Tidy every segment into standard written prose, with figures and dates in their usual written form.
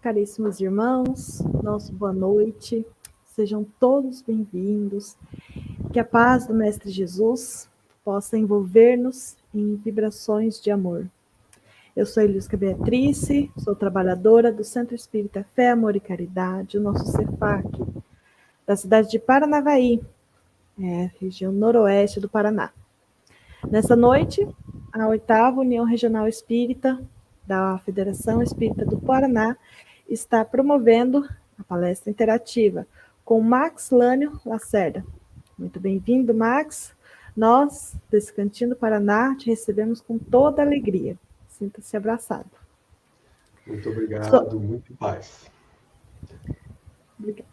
caríssimos irmãos, nosso boa noite, sejam todos bem-vindos, que a paz do Mestre Jesus possa envolver-nos em vibrações de amor. Eu sou Elisca Beatrice, sou trabalhadora do Centro Espírita Fé, Amor e Caridade, o nosso CEFAC, da cidade de Paranavaí, região noroeste do Paraná. Nessa noite, a 8ª União Regional Espírita da Federação Espírita do Paraná está promovendo a palestra interativa com Max Lânio Lacerda. Muito bem-vindo, Max. Nós, desse cantinho do Paraná, te recebemos com toda alegria. Sinta-se abraçado. Muito obrigado, muito paz. Obrigada.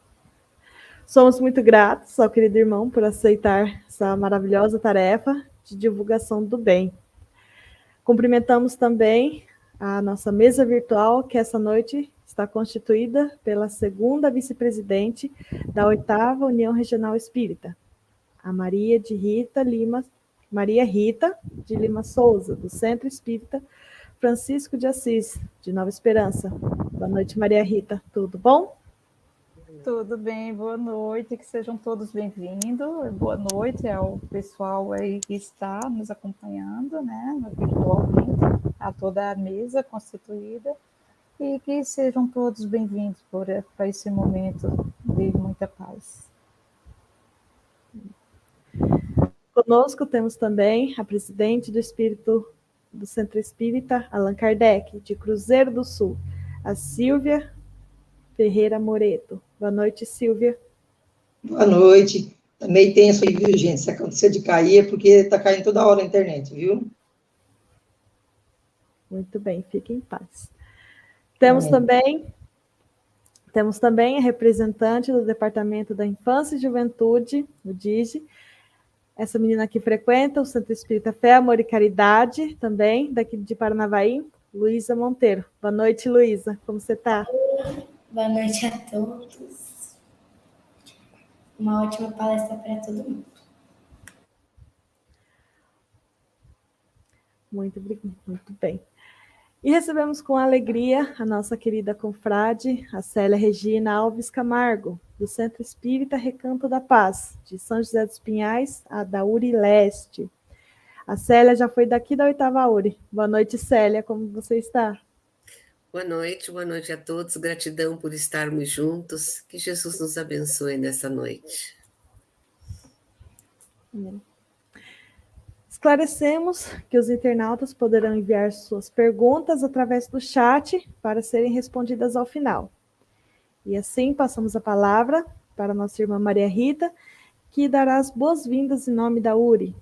Somos muito gratos ao querido irmão por aceitar essa maravilhosa tarefa de divulgação do bem. Cumprimentamos também a nossa mesa virtual, que essa noite está constituída pela 2ª vice-presidente da 8ª União Regional Espírita, a Maria Rita de Lima Souza, do Centro Espírita Francisco de Assis, de Nova Esperança. Boa noite, Maria Rita. Tudo bom? Tudo bem, boa noite, que sejam todos bem-vindos. Boa noite ao pessoal aí que está nos acompanhando, né, virtualmente, a toda a mesa constituída, e que sejam todos bem-vindos para esse momento de muita paz. Conosco temos também a presidente do Centro Espírita Allan Kardec, de Cruzeiro do Sul, a Silvia Ferreira Moreto. Boa noite, Silvia. Boa noite. Tá meio tenso aí, viu, gente? Se acontecer de cair, é porque tá caindo toda hora a internet, viu? Muito bem, fique em paz. Temos também a representante do Departamento da Infância e Juventude, o DIGE, essa menina que frequenta o Centro Espírita Fé, Amor e Caridade, também, daqui de Paranavaí, Luísa Monteiro. Boa noite, Luísa. Como você está? Boa noite a todos. Uma ótima palestra para todo mundo. Muito bem. E recebemos com alegria a nossa querida confrade, a Célia Regina Alves Camargo, do Centro Espírita Recanto da Paz, de São José dos Pinhais, a da URI Leste. A Célia já foi daqui da 8ª URI. Boa noite, Célia, como você está? Boa noite a todos. Gratidão por estarmos juntos. Que Jesus nos abençoe nessa noite. Amém. Esclarecemos que os internautas poderão enviar suas perguntas através do chat para serem respondidas ao final. E assim passamos a palavra para a nossa irmã Maria Rita, que dará as boas-vindas em nome da URI.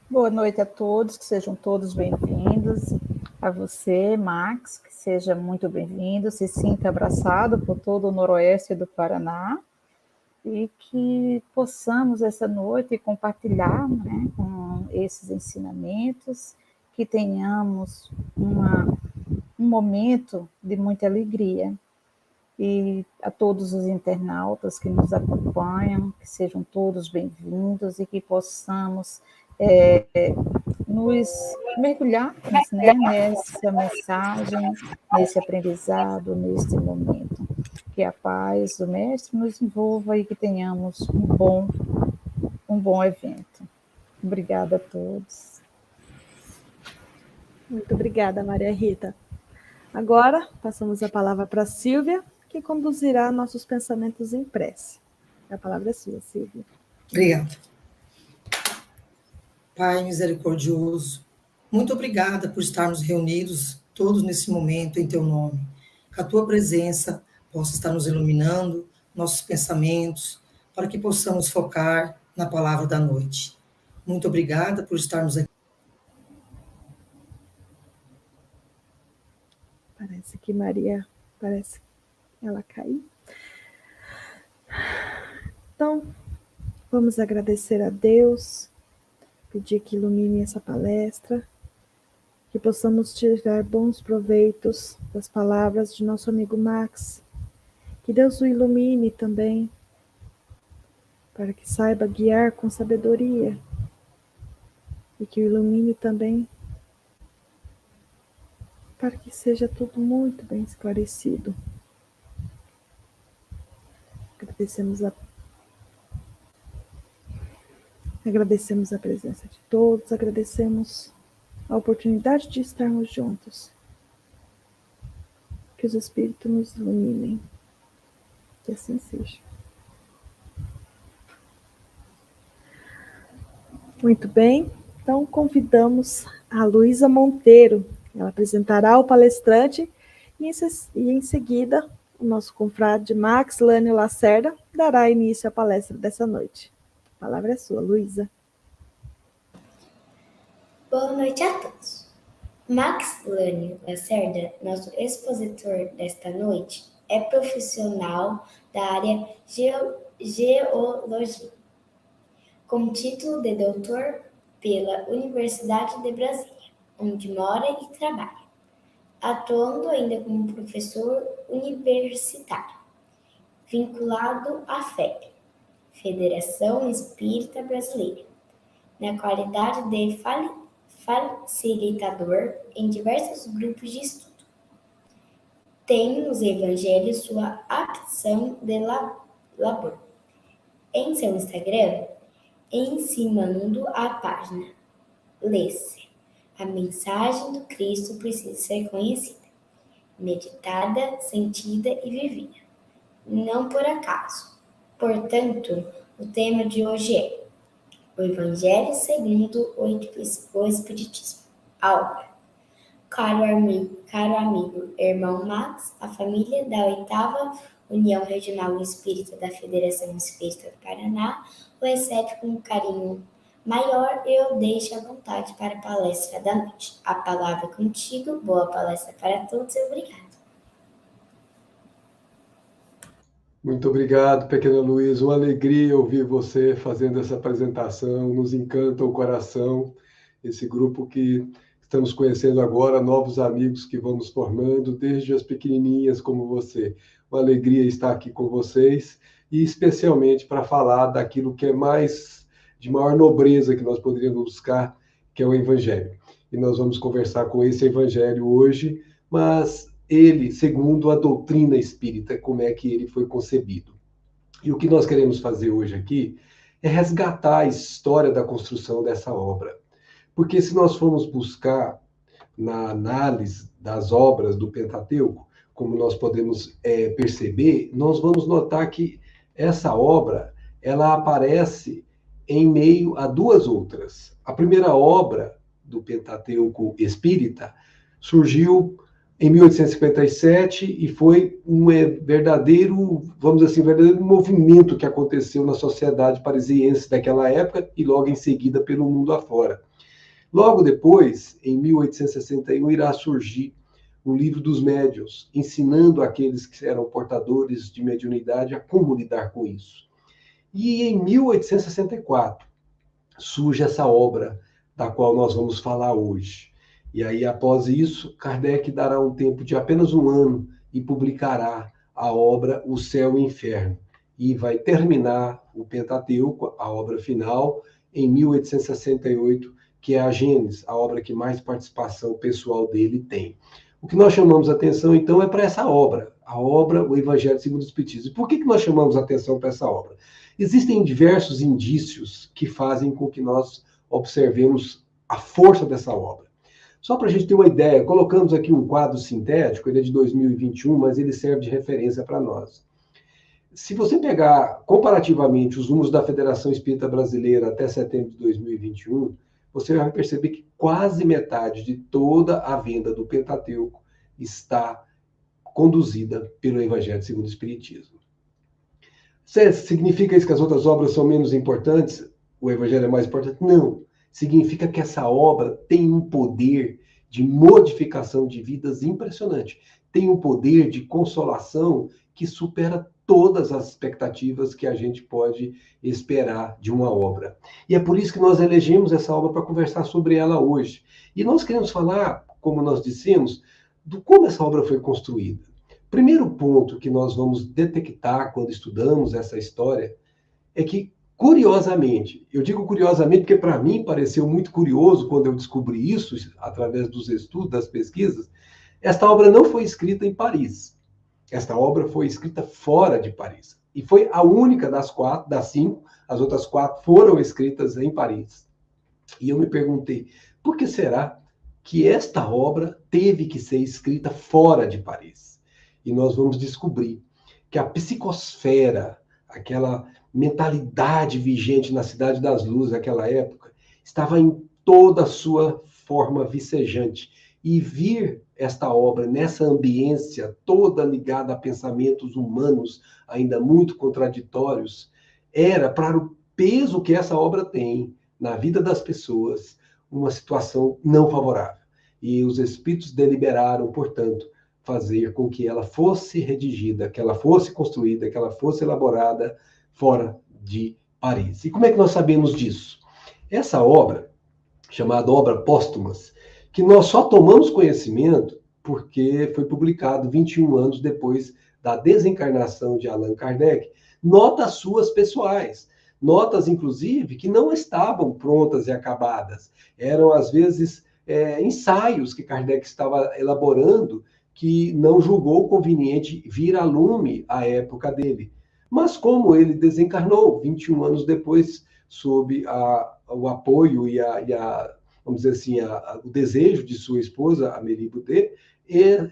Boa noite a todos, que sejam todos bem-vindos. A você, Max, que seja muito bem-vindo, se sinta abraçado por todo o noroeste do Paraná, e que possamos essa noite compartilhar, né, com esses ensinamentos, que tenhamos um momento de muita alegria. E a todos os internautas que nos acompanham, que sejam todos bem-vindos e que possamos nos mergulharmos, né, nessa mensagem, nesse aprendizado, neste momento. Que a paz do Mestre nos envolva e que tenhamos um bom evento. Obrigada a todos. Muito obrigada, Maria Rita. Agora, passamos a palavra para a Silvia, que conduzirá nossos pensamentos em prece. A palavra é sua, Silvia. Obrigada. Pai misericordioso, muito obrigada por estarmos reunidos todos nesse momento em Teu nome. Que a Tua presença possa estar nos iluminando, nossos pensamentos, para que possamos focar na palavra da noite. Muito obrigada por estarmos aqui. Parece que ela caiu. Então, vamos agradecer a Deus, pedir que ilumine essa palestra, que possamos tirar bons proveitos das palavras de nosso amigo Max, que Deus o ilumine também, para que saiba guiar com sabedoria, e que o ilumine também para que seja tudo muito bem esclarecido. Agradecemos a presença de todos, agradecemos a oportunidade de estarmos juntos. Que os Espíritos nos iluminem. Que assim seja. Muito bem, então convidamos a Luísa Monteiro. Ela apresentará o palestrante e em seguida o nosso confrade Max Lânio Lacerda dará início à palestra dessa noite. A palavra é sua, Luísa. Boa noite a todos. Max Lânio Lacerda, nosso expositor desta noite, é profissional da área geologia, com título de doutor pela Universidade de Brasília, onde mora e trabalha, atuando ainda como professor universitário, vinculado à FEB, Federação Espírita Brasileira, na qualidade de facilitador em diversos grupos de estudo. Tem nos evangelhos sua aptidão de labor. Em seu Instagram, ensinando a página, lê-se: a mensagem do Cristo precisa ser conhecida, meditada, sentida e vivida, não por acaso. Portanto, o tema de hoje é o Evangelho segundo o Espiritismo. A obra. Caro amigo, irmão Max, a família da 8ª União Regional Espírita da Federação Espírita do Paraná o recebe com um carinho maior e eu deixo à vontade para a palestra da noite. A palavra é contigo, boa palestra para todos e obrigado. Muito obrigado, pequena Luísa. Uma alegria ouvir você fazendo essa apresentação. Nos encanta o coração, esse grupo que estamos conhecendo agora, novos amigos que vamos formando, desde as pequenininhas como você. Uma alegria estar aqui com vocês e especialmente para falar daquilo que é de maior nobreza que nós poderíamos buscar, que é o Evangelho. E nós vamos conversar com esse Evangelho hoje, mas ele, segundo a doutrina espírita, como é que ele foi concebido. E o que nós queremos fazer hoje aqui é resgatar a história da construção dessa obra. Porque se nós formos buscar na análise das obras do Pentateuco, como nós podemos perceber, nós vamos notar que essa obra ela aparece em meio a duas outras. A primeira obra do Pentateuco espírita surgiu em 1857 e foi um verdadeiro, vamos dizer assim, verdadeiro movimento que aconteceu na sociedade parisiense daquela época e logo em seguida pelo mundo afora. Logo depois, em 1861, irá surgir o Livro dos Médiuns, ensinando aqueles que eram portadores de mediunidade a como lidar com isso. E em 1864 surge essa obra da qual nós vamos falar hoje. E aí, após isso, Kardec dará um tempo de apenas um ano e publicará a obra O Céu e o Inferno. E vai terminar o Pentateuco, a obra final, em 1868, que é a Gênesis, a obra que mais participação pessoal dele tem. O que nós chamamos a atenção, então, é para essa obra, a obra O Evangelho segundo o Espiritismo. E por que nós chamamos a atenção para essa obra? Existem diversos indícios que fazem com que nós observemos a força dessa obra. Só para a gente ter uma ideia, colocamos aqui um quadro sintético, ele é de 2021, mas ele serve de referência para nós. Se você pegar comparativamente os números da Federação Espírita Brasileira até setembro de 2021, você vai perceber que quase metade de toda a venda do Pentateuco está conduzida pelo Evangelho segundo o Espiritismo. Significa isso que as outras obras são menos importantes? O Evangelho é mais importante? Não. Significa que essa obra tem um poder de modificação de vidas impressionante. Tem um poder de consolação que supera todas as expectativas que a gente pode esperar de uma obra. E é por isso que nós elegemos essa obra para conversar sobre ela hoje. E nós queremos falar, como nós dissemos, do como essa obra foi construída. Primeiro ponto que nós vamos detectar quando estudamos essa história é que, curiosamente, eu digo curiosamente porque para mim pareceu muito curioso quando eu descobri isso, através dos estudos, das pesquisas, Esta obra não foi escrita em Paris. Esta obra foi escrita fora de Paris. E foi a única das 5, as outras 4 foram escritas em Paris. E eu me perguntei, por que será que esta obra teve que ser escrita fora de Paris? E nós vamos descobrir que a psicosfera, aquela mentalidade vigente na Cidade das Luzes naquela época, estava em toda a sua forma vicejante. E vir esta obra nessa ambiência toda ligada a pensamentos humanos ainda muito contraditórios, era, para o peso que essa obra tem na vida das pessoas, uma situação não favorável. E os espíritos deliberaram, portanto, fazer com que ela fosse redigida, que ela fosse construída, que ela fosse elaborada fora de Paris. E como é que nós sabemos disso? Essa obra, chamada Obra Póstumas, que nós só tomamos conhecimento porque foi publicado 21 anos depois da desencarnação de Allan Kardec, notas suas pessoais, notas, inclusive, que não estavam prontas e acabadas. Eram, às vezes, ensaios que Kardec estava elaborando que não julgou conveniente vir a lume à época dele. Mas como ele desencarnou 21 anos depois, sob o apoio e vamos dizer assim, o desejo de sua esposa, Amélie Boudet,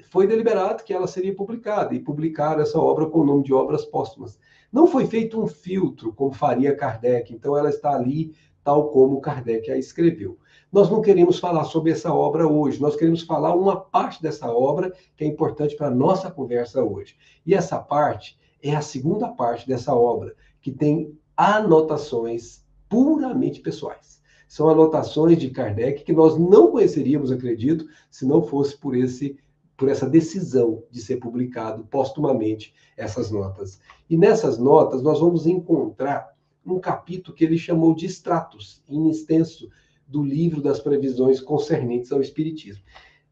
foi deliberado que ela seria publicada, e publicaram essa obra com o nome de Obras Póstumas. Não foi feito um filtro, como faria Kardec, então ela está ali tal como Kardec a escreveu. Nós não queremos falar sobre essa obra hoje, nós queremos falar uma parte dessa obra que é importante para a nossa conversa hoje. E essa parte é a segunda parte dessa obra, que tem anotações puramente pessoais. São anotações de Kardec que nós não conheceríamos, acredito, se não fosse por essa decisão de ser publicado postumamente essas notas. E nessas notas nós vamos encontrar um capítulo que ele chamou de extratos, em extenso, do livro das previsões concernentes ao Espiritismo.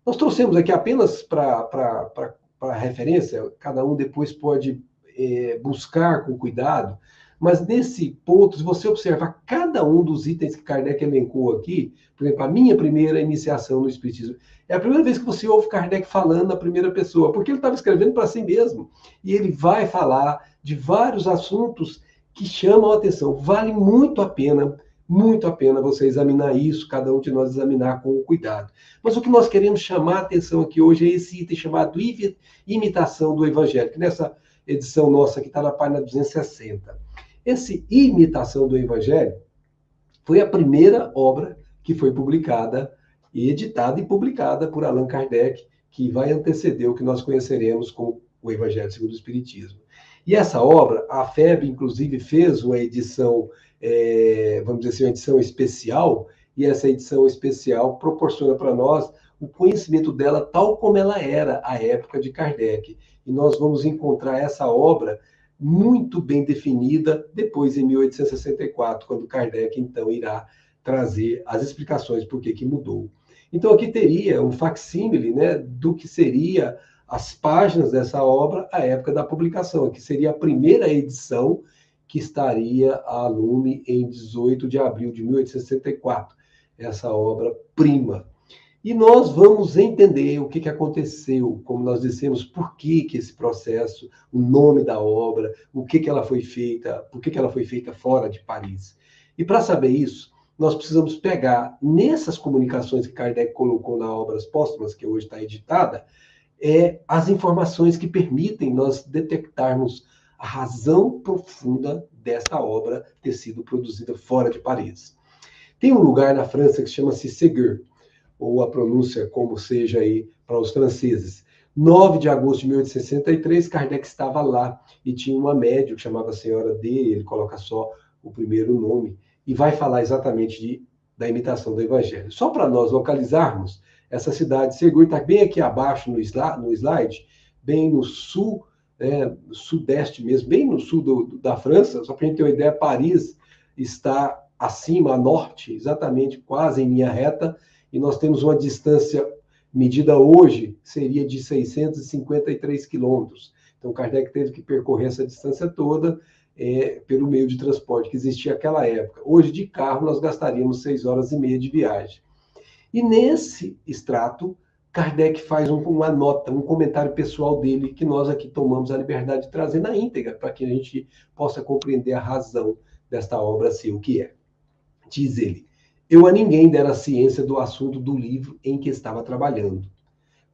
Nós trouxemos aqui apenas para referência, cada um depois pode buscar com cuidado, mas nesse ponto, se você observar cada um dos itens que Kardec elencou aqui, por exemplo, a minha primeira iniciação no Espiritismo, é a primeira vez que você ouve Kardec falando na primeira pessoa, porque ele estava escrevendo para si mesmo, e ele vai falar de vários assuntos que chamam a atenção. Vale muito a pena você examinar isso, cada um de nós examinar com cuidado. Mas o que nós queremos chamar a atenção aqui hoje é esse item chamado Imitação do Evangelho, que nessa edição nossa que está na página 260. Esse Imitação do Evangelho foi a primeira obra que foi publicada, e editada e publicada por Allan Kardec, que vai anteceder o que nós conheceremos como o Evangelho segundo o Espiritismo. E essa obra, a FEB, inclusive, fez uma edição, vamos dizer assim, uma edição especial, e essa edição especial proporciona para nós o conhecimento dela tal como ela era à época de Kardec. E nós vamos encontrar essa obra muito bem definida depois, em 1864, quando Kardec, então, irá trazer as explicações por que mudou. Então, aqui teria um facsímile, né, do que seria as páginas dessa obra à época da publicação, que seria a primeira edição que estaria à lume em 18 de abril de 1864, essa obra-prima. E nós vamos entender o que aconteceu, como nós dissemos, por que esse processo, o nome da obra, o que ela foi feita, por que ela foi feita fora de Paris. E para saber isso, nós precisamos pegar nessas comunicações que Kardec colocou na Obras Póstumas, que hoje está editada, as informações que permitem nós detectarmos a razão profunda desta obra ter sido produzida fora de Paris. Tem um lugar na França que chama-se Ségur, ou a pronúncia como seja aí para os franceses. 9 de agosto de 1863, Kardec estava lá e tinha uma médium que chamava Senhora D, ele coloca só o primeiro nome, e vai falar exatamente da imitação do Evangelho. Só para nós localizarmos, essa cidade de Ségur está bem aqui abaixo no slide, bem no sul, sudeste mesmo, bem no sul da França, só para a gente ter uma ideia, Paris está acima, a norte, exatamente, quase em linha reta, e nós temos uma distância medida hoje, seria de 653 quilômetros. Então, Kardec teve que percorrer essa distância toda pelo meio de transporte que existia naquela época. Hoje, de carro, nós gastaríamos 6 horas e meia de viagem. E nesse extrato, Kardec faz uma nota, um comentário pessoal dele, que nós aqui tomamos a liberdade de trazer na íntegra, para que a gente possa compreender a razão desta obra ser o que é. Diz ele: eu a ninguém dera ciência do assunto do livro em que estava trabalhando.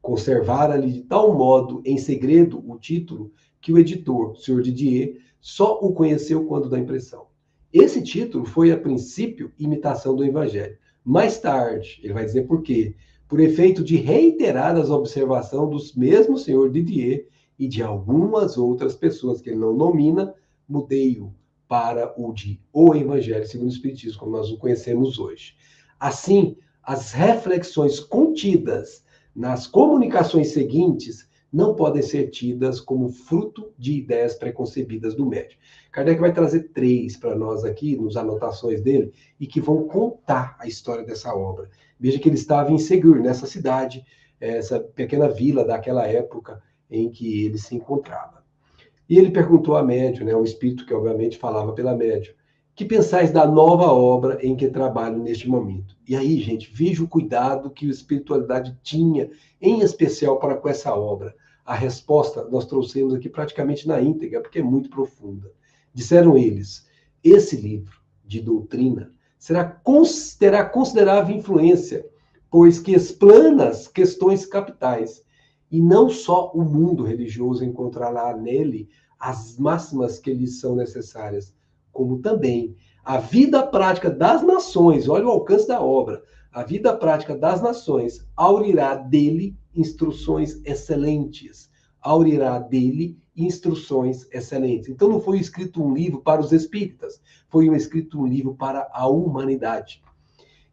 Conservara-lhe de tal modo em segredo o título que o editor, Sr. Didier, só o conheceu quando da impressão. Esse título foi, a princípio, imitação do Evangelho. Mais tarde, ele vai dizer por quê. Por efeito de reiterar as observações dos mesmos Sr. Didier e de algumas outras pessoas que ele não nomina, mudei-o para o de O Evangelho segundo o Espiritismo, como nós o conhecemos hoje. Assim, as reflexões contidas nas comunicações seguintes não podem ser tidas como fruto de ideias preconcebidas do médium. Kardec vai trazer 3 para nós aqui, nas anotações dele, e que vão contar a história dessa obra. Veja que ele estava em Ségur, nessa cidade, essa pequena vila daquela época em que ele se encontrava. E ele perguntou à médium, né, um espírito que obviamente falava pela médium: que pensais da nova obra em que trabalho neste momento? E aí, gente, veja o cuidado que a espiritualidade tinha, em especial para com essa obra. A resposta nós trouxemos aqui praticamente na íntegra, porque é muito profunda. Disseram eles: esse livro de doutrina terá considerável influência, pois que explana as questões capitais, e não só o mundo religioso encontrará nele as máximas que lhes são necessárias, como também a vida prática das nações. Olha o alcance da obra. A vida prática das nações aurirá dele instruções excelentes. Aurirá dele instruções excelentes. Então não foi escrito um livro para os espíritas, foi escrito um livro para a humanidade.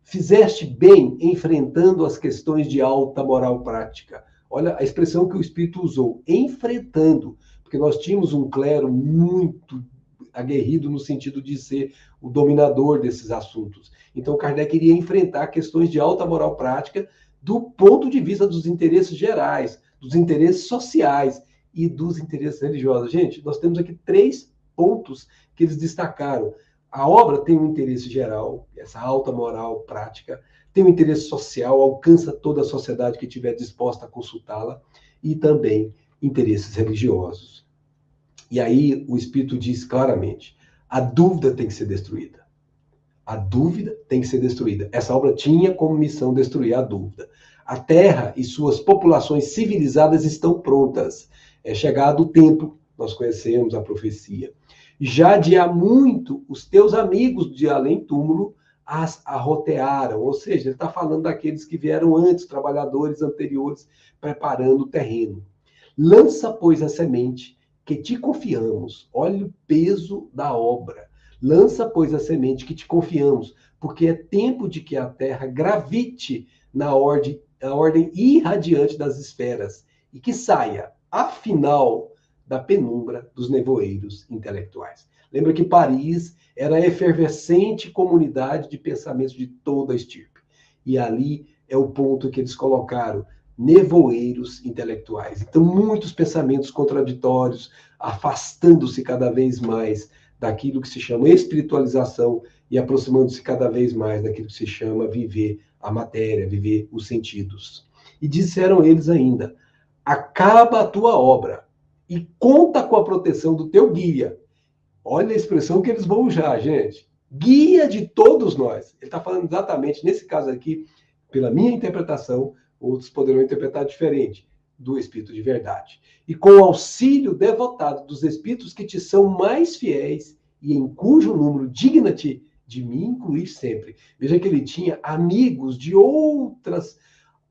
Fizeste bem enfrentando as questões de alta moral prática. Olha a expressão que o espírito usou, enfrentando, porque nós tínhamos um clero muito aguerrido no sentido de ser o dominador desses assuntos. Então, Kardec iria enfrentar questões de alta moral prática do ponto de vista dos interesses gerais, dos interesses sociais e dos interesses religiosos. Gente, nós temos aqui 3 pontos que eles destacaram. A obra tem um interesse geral, essa alta moral prática, tem um interesse social, alcança toda a sociedade que estiver disposta a consultá-la, e também interesses religiosos. E aí o Espírito diz claramente: a dúvida tem que ser destruída. A dúvida tem que ser destruída. Essa obra tinha como missão destruir a dúvida. A Terra e suas populações civilizadas estão prontas. É chegado o tempo, nós conhecemos a profecia. Já de há muito, os teus amigos de além-túmulo as arrotearam. Ou seja, ele está falando daqueles que vieram antes, trabalhadores anteriores, preparando o terreno. Lança, pois, a semente que te confiamos. Olha o peso da obra. Lança, pois, a semente que te confiamos, porque é tempo de que a Terra gravite na ordem irradiante das esferas e que saia, afinal, da penumbra dos nevoeiros intelectuais. Lembra que Paris era a efervescente comunidade de pensamentos de toda a estirpe. E ali é o ponto que eles colocaram: nevoeiros intelectuais. Então, muitos pensamentos contraditórios, afastando-se cada vez mais daquilo que se chama espiritualização e aproximando-se cada vez mais daquilo que se chama viver a matéria, viver os sentidos. E disseram eles ainda: acaba a tua obra e conta com a proteção do teu guia. Olha a expressão que eles vão usar, gente. Guia de todos nós. Ele está falando exatamente, nesse caso aqui, pela minha interpretação, outros poderão interpretar diferente, do Espírito de verdade. E com o auxílio devotado dos Espíritos que te são mais fiéis e em cujo número digna-te de me incluir sempre. Veja que ele tinha amigos de outras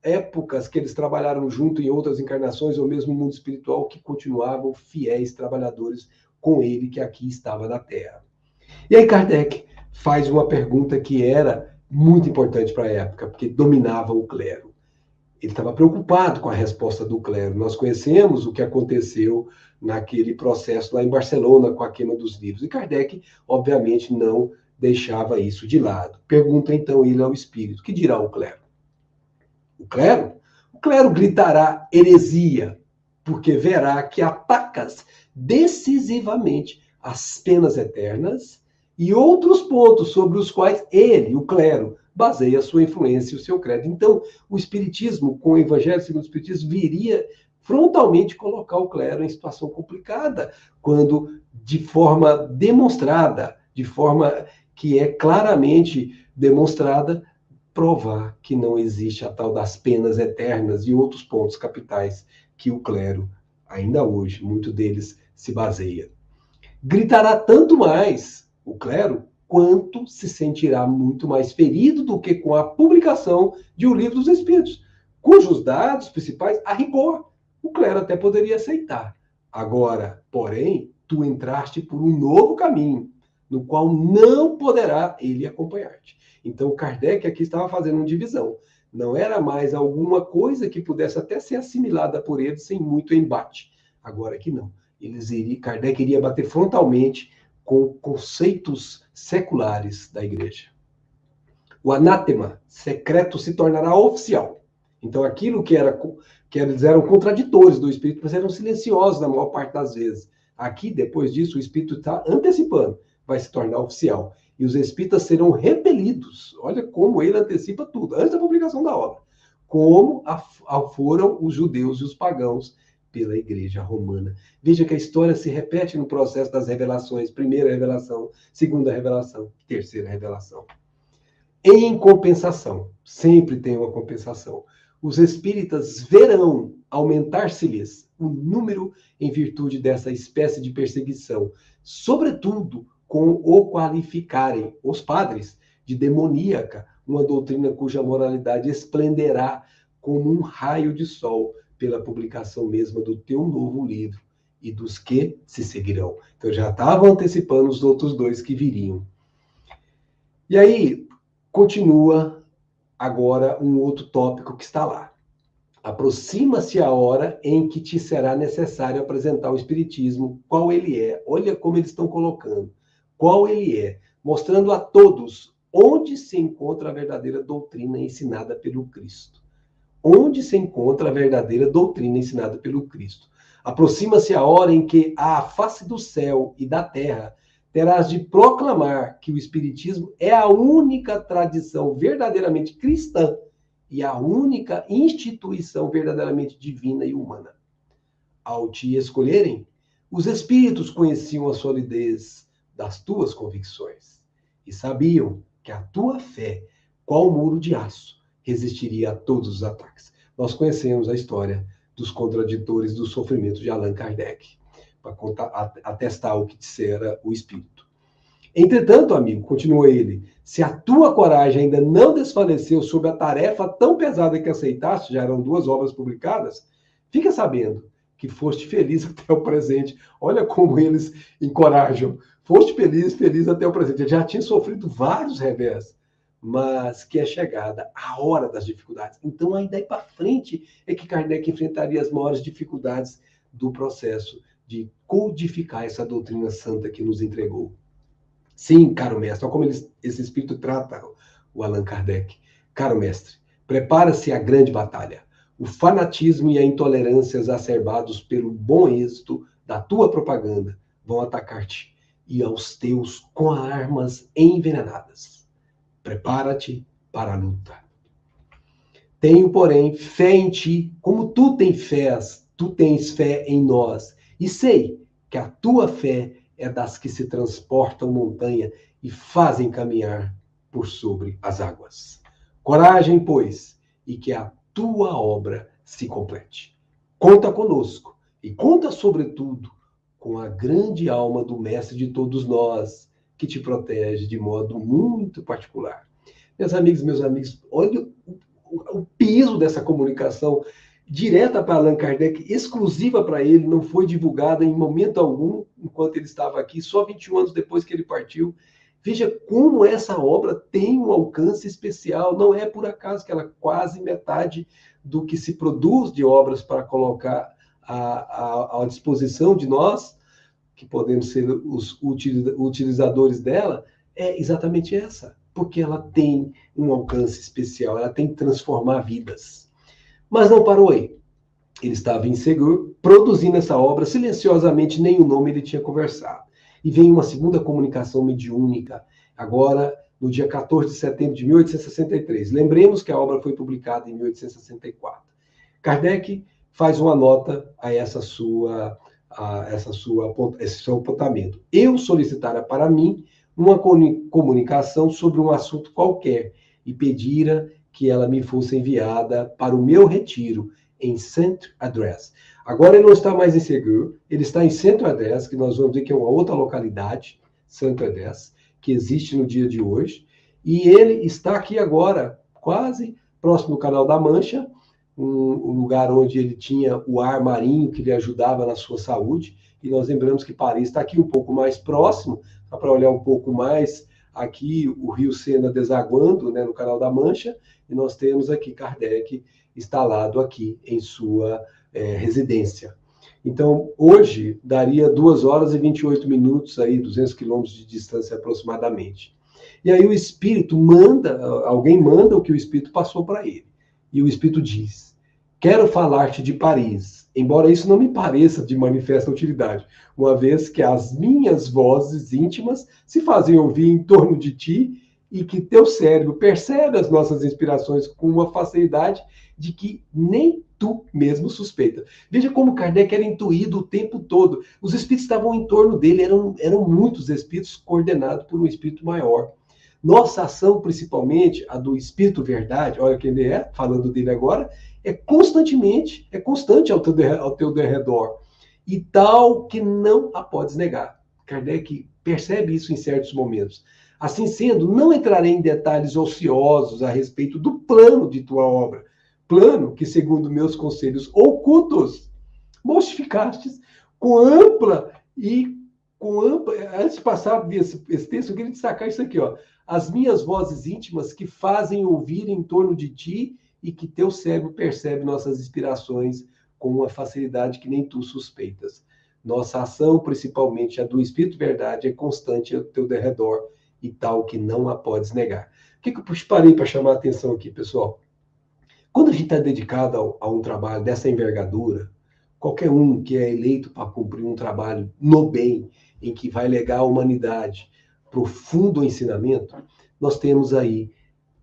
épocas que eles trabalharam junto em outras encarnações, ou mesmo no mundo espiritual, que continuavam fiéis trabalhadores com ele, que aqui estava na Terra. E aí Kardec faz uma pergunta que era muito importante para a época, porque dominava o clero. Ele estava preocupado com a resposta do clero. Nós conhecemos o que aconteceu naquele processo lá em Barcelona, com a queima dos livros. E Kardec, obviamente, não deixava isso de lado. Pergunta então ele ao Espírito: que dirá o clero? O clero gritará heresia, porque verá que atacas decisivamente as penas eternas e outros pontos sobre os quais ele, o clero, baseia a sua influência e o seu credo. Então, o Espiritismo, com o Evangelho segundo o Espiritismo, viria frontalmente colocar o clero em situação complicada, quando, de forma demonstrada, de forma que é claramente demonstrada, provar que não existe a tal das penas eternas e outros pontos capitais que o clero, ainda hoje, muito deles se baseia. Gritará tanto mais o clero, quanto se sentirá muito mais ferido do que com a publicação de O Livro dos Espíritos, cujos dados principais, a rigor, o clero até poderia aceitar. Agora, porém, tu entraste por um novo caminho, no qual não poderá ele acompanhar-te. Então, Kardec aqui estava fazendo uma divisão. Não era mais alguma coisa que pudesse até ser assimilada por eles sem muito embate. Agora que não. Kardec iria bater frontalmente com conceitos seculares da igreja. O anátema secreto se tornará oficial. Então, aquilo que eles eram contraditores do Espírito, mas eram silenciosos na maior parte das vezes. Aqui, depois disso, o Espírito está antecipando, vai se tornar oficial. E os espíritas serão repelidos. Olha como ele antecipa tudo, antes da publicação da obra. Como foram os judeus e os pagãos pela Igreja Romana. Veja que a história se repete no processo das revelações. Primeira revelação, segunda revelação, terceira revelação. Em compensação, sempre tem uma compensação, os espíritas verão aumentar-se-lhes o número em virtude dessa espécie de perseguição, sobretudo com o qualificarem os padres de demoníaca, uma doutrina cuja moralidade esplenderá como um raio de sol pela publicação mesma do teu novo livro e dos que se seguirão. Então já estavam antecipando os outros dois que viriam. E aí, continua agora um outro tópico que está lá. Aproxima-se a hora em que te será necessário apresentar o Espiritismo, qual ele é. Olha como eles estão colocando. Qual ele é, mostrando a todos onde se encontra a verdadeira doutrina ensinada pelo Cristo. Onde se encontra a verdadeira doutrina ensinada pelo Cristo. Aproxima-se a hora em que, à face do céu e da terra, terás de proclamar que o Espiritismo é a única tradição verdadeiramente cristã e a única instituição verdadeiramente divina e humana. Ao te escolherem, os espíritos conheciam a solidez das tuas convicções e sabiam que a tua fé, qual muro de aço, resistiria a todos os ataques. Nós conhecemos a história dos contraditores do sofrimento de Allan Kardec, para atestar o que dissera o Espírito. Entretanto, amigo, continua ele, se a tua coragem ainda não desfaleceu sob a tarefa tão pesada que aceitaste, já eram 2 obras publicadas, fica sabendo que foste feliz até o presente. Olha como eles encorajam. Foste feliz até o presente. Ele já tinha sofrido vários revés, mas que é chegada a hora das dificuldades. Então, aí daí para frente é que Kardec enfrentaria as maiores dificuldades do processo de codificar essa doutrina santa que nos entregou. Sim, caro mestre, olha como esse espírito trata o Allan Kardec. Caro mestre, prepara-se a grande batalha. O fanatismo e a intolerância exacerbados pelo bom êxito da tua propaganda vão atacar-te e aos teus com armas envenenadas. Prepara-te para a luta. Tenho, porém, fé em ti, como tu tens fé em nós, e sei que a tua fé é das que se transportam montanha e fazem caminhar por sobre as águas. Coragem, pois, e que a tua obra se complete. Conta conosco e conta, sobretudo, com a grande alma do Mestre de todos nós, que te protege de modo muito particular. Meus amigos, olha o peso dessa comunicação direta para Allan Kardec, exclusiva para ele, não foi divulgada em momento algum, enquanto ele estava aqui, só 21 anos depois que ele partiu. Veja como essa obra tem um alcance especial, não é por acaso que ela quase metade do que se produz de obras para colocar à disposição de nós, que podemos ser os utilizadores dela, é exatamente essa, porque ela tem um alcance especial, ela tem que transformar vidas. Mas não parou aí. Ele estava inseguro, produzindo essa obra, silenciosamente, nem o nome ele tinha conversado. E vem uma segunda comunicação mediúnica, agora no dia 14 de setembro de 1863. Lembremos que a obra foi publicada em 1864. Kardec faz uma nota a esse seu apontamento. Eu solicitara para mim uma comunicação sobre um assunto qualquer e pedira que ela me fosse enviada para o meu retiro em Saint Adresse. Agora ele não está mais em Ségur, ele está em Saint Adresse, que nós vamos ver que é uma outra localidade, Saint Adresse, que existe no dia de hoje, e ele está aqui agora, quase próximo do Canal da Mancha, um lugar onde ele tinha o ar marinho que lhe ajudava na sua saúde, e nós lembramos que Paris está aqui um pouco mais próximo, para olhar um pouco mais aqui o Rio Sena desaguando, né, no Canal da Mancha, e nós temos aqui Kardec instalado aqui em sua residência. Então, hoje, daria 2 horas e 28 minutos, aí, 200 quilômetros de distância aproximadamente. E aí o Espírito alguém manda o que o Espírito passou para ele. E o Espírito diz, quero falar-te de Paris, embora isso não me pareça de manifesta utilidade, uma vez que as minhas vozes íntimas se fazem ouvir em torno de ti e que teu cérebro percebe as nossas inspirações com uma facilidade de que nem tu mesmo suspeita. Veja como Kardec era intuído o tempo todo. Os espíritos estavam em torno dele, eram muitos espíritos coordenados por um espírito maior. Nossa ação, principalmente, a do Espírito Verdade, olha quem ele é, falando dele agora, é constante ao teu derredor. E tal que não a podes negar. Kardec percebe isso em certos momentos. Assim sendo, não entrarei em detalhes ociosos a respeito do plano de tua obra. Plano que, segundo meus conselhos ocultos, modificastes com ampla... Antes de passar esse texto, eu queria destacar isso aqui, ó. As minhas vozes íntimas que fazem ouvir em torno de ti e que teu cérebro percebe nossas inspirações com uma facilidade que nem tu suspeitas. Nossa ação, principalmente a do Espírito Verdade, é constante ao teu derredor e tal que não a podes negar. O que eu parei para chamar a atenção aqui, pessoal? Quando a gente está dedicado a um trabalho dessa envergadura, qualquer um que é eleito para cumprir um trabalho no bem, em que vai legar à humanidade profundo ensinamento, nós temos aí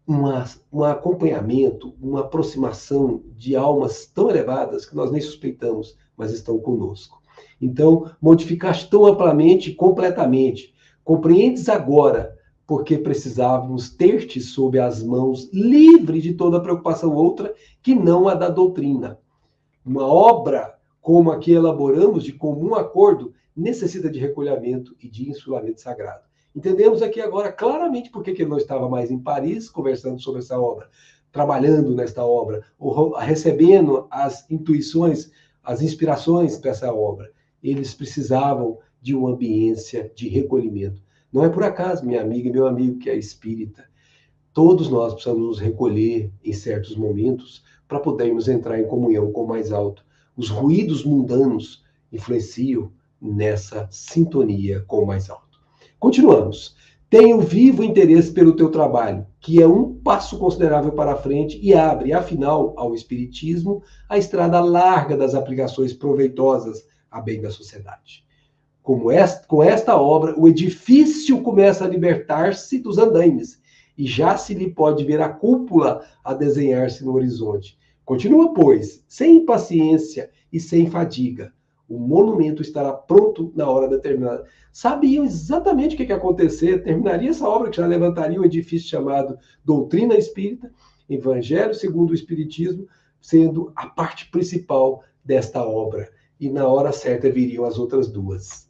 um acompanhamento, uma aproximação de almas tão elevadas que nós nem suspeitamos, mas estão conosco. Então, modificaste tão amplamente e completamente. Compreendes agora porque precisávamos ter-te sob as mãos, livre de toda preocupação outra que não a da doutrina. Uma obra como a que elaboramos de comum acordo necessita de recolhimento e de insulamento sagrado. Entendemos aqui agora claramente por que ele não estava mais em Paris conversando sobre essa obra, trabalhando nesta obra, ou recebendo as intuições, as inspirações para essa obra. Eles precisavam de uma ambiência de recolhimento. Não é por acaso, minha amiga e meu amigo, que é espírita. Todos nós precisamos nos recolher em certos momentos para podermos entrar em comunhão com o mais alto. Os ruídos mundanos influenciam nessa sintonia com o mais alto. Continuamos. Tenho vivo interesse pelo teu trabalho, que é um passo considerável para a frente e abre, afinal, ao Espiritismo, a estrada larga das aplicações proveitosas a bem da sociedade. Com esta obra, o edifício começa a libertar-se dos andaimes e já se lhe pode ver a cúpula a desenhar-se no horizonte. Continua, pois, sem impaciência e sem fadiga. O monumento estará pronto na hora determinada. Sabiam exatamente o que ia acontecer. Terminaria essa obra, que já levantaria um edifício chamado Doutrina Espírita, Evangelho segundo o Espiritismo, sendo a parte principal desta obra. E na hora certa viriam as outras duas.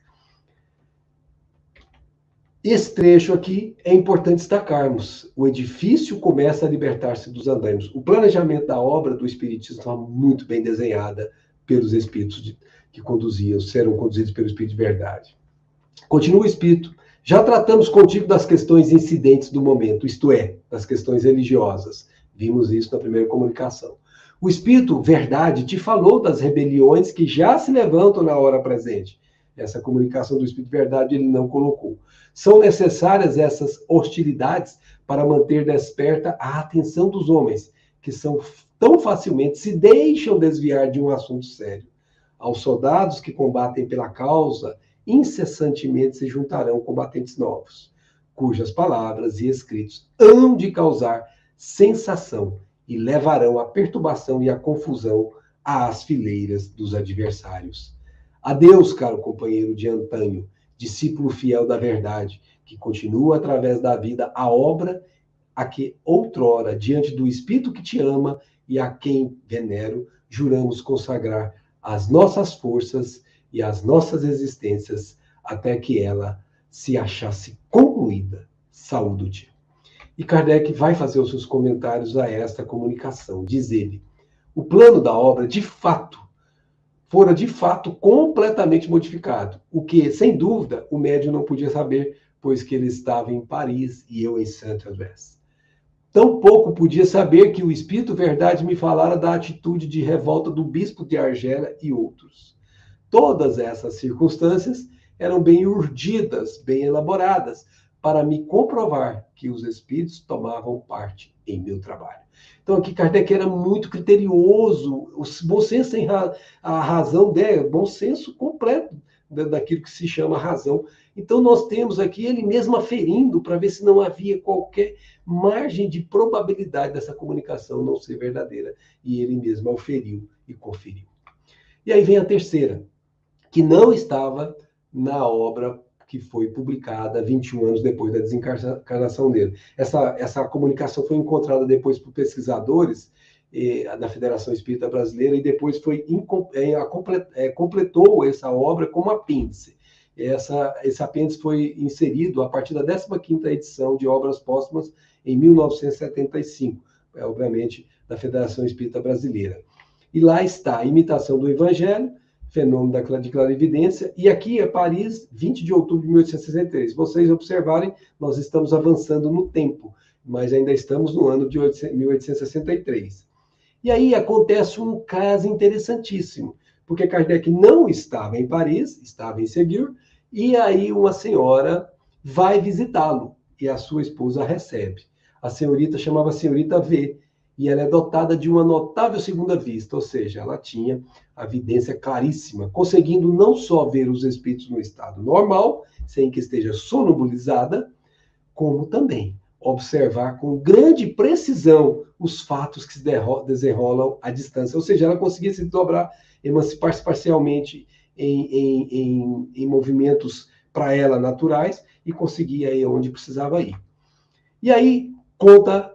Esse trecho aqui é importante destacarmos. O edifício começa a libertar-se dos andaimes. O planejamento da obra do Espiritismo estava muito bem desenhada pelos espíritos que serão conduzidos pelo Espírito de Verdade. Continua o Espírito. Já tratamos contigo das questões incidentes do momento, isto é, das questões religiosas. Vimos isso na primeira comunicação. O Espírito Verdade te falou das rebeliões que já se levantam na hora presente. Essa comunicação do Espírito Verdade ele não colocou. São necessárias essas hostilidades para manter desperta a atenção dos homens, que tão facilmente se deixam desviar de um assunto sério. Aos soldados que combatem pela causa, incessantemente se juntarão combatentes novos. cujas palavras e escritos hão de causar sensação e levarão à perturbação e à confusão às fileiras dos adversários. Adeus, caro companheiro de antanho, discípulo fiel da verdade, que continua através da vida a obra a que outrora, diante do Espírito que te ama e a quem venero, juramos consagrar as nossas forças e as nossas existências até que ela se achasse concluída. Saúdo-te. E Kardec vai fazer os seus comentários a esta comunicação. Diz ele, o plano da obra, fora de fato completamente modificado, o que, sem dúvida, o médium não podia saber, pois que ele estava em Paris e eu em Saint-André. Tampouco podia saber que o Espírito Verdade me falara da atitude de revolta do bispo de Argélia e outros. Todas essas circunstâncias eram bem urdidas, bem elaboradas, para me comprovar que os Espíritos tomavam parte em meu trabalho. Então, aqui Kardec era muito criterioso, o bom senso tem a razão dele, bom senso completo daquilo que se chama razão. Então, nós temos aqui ele mesmo aferindo para ver se não havia qualquer margem de probabilidade dessa comunicação não ser verdadeira. E ele mesmo auferiu e conferiu. E aí vem a terceira, que não estava na obra que foi publicada 21 anos depois da desencarnação dele. Essa comunicação foi encontrada depois por pesquisadores da Federação Espírita Brasileira e depois completou essa obra como apêndice. Esse apêndice foi inserido a partir da 15ª edição de Obras Póstumas em 1975, obviamente, da Federação Espírita Brasileira. E lá está a imitação do Evangelho, fenômeno de clarividência, e aqui é Paris, 20 de outubro de 1863. Vocês observarem, nós estamos avançando no tempo, mas ainda estamos no ano de 1863. E aí acontece um caso interessantíssimo, porque Kardec não estava em Paris, estava em Ségur, e aí uma senhora vai visitá-lo, e a sua esposa a recebe. A senhorita chamava senhorita V, e ela é dotada de uma notável segunda vista, ou seja, ela tinha a vidência claríssima, conseguindo não só ver os espíritos no estado normal, sem que esteja sonambulizada, como também observar com grande precisão os fatos que se desenrolam à distância. Ou seja, ela conseguia se desdobrar, emancipar-se parcialmente em movimentos para ela naturais e conseguia ir onde precisava ir. E aí, conta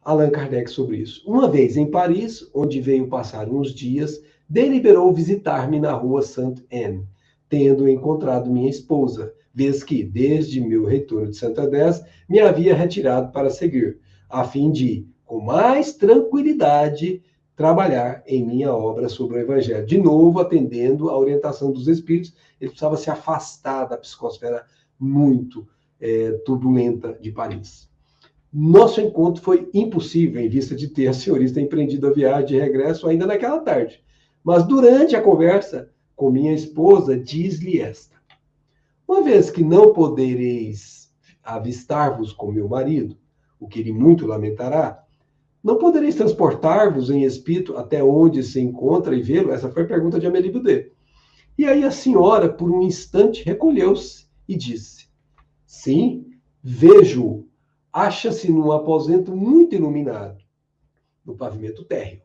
Allan Kardec sobre isso. Uma vez em Paris, onde veio passar uns dias, deliberou visitar-me na rua Sainte-Anne, tendo encontrado minha esposa, vez que, desde meu retorno de Saint-André, me havia retirado para seguir, a fim de, com mais tranquilidade, trabalhar em minha obra sobre o Evangelho. De novo, atendendo à orientação dos Espíritos, ele precisava se afastar da psicosfera muito turbulenta de Paris. Nosso encontro foi impossível, em vista de ter a senhorita empreendido a viagem de regresso ainda naquela tarde. Mas durante a conversa com minha esposa, diz-lhe esta: uma vez que não podereis avistar-vos com meu marido, o que ele muito lamentará, não podereis transportar-vos em espírito até onde se encontra e vê-lo? Essa foi a pergunta de Amélie Boudet. E aí a senhora, por um instante, recolheu-se e disse: sim, vejo-o. Acha-se num aposento muito iluminado, no pavimento térreo.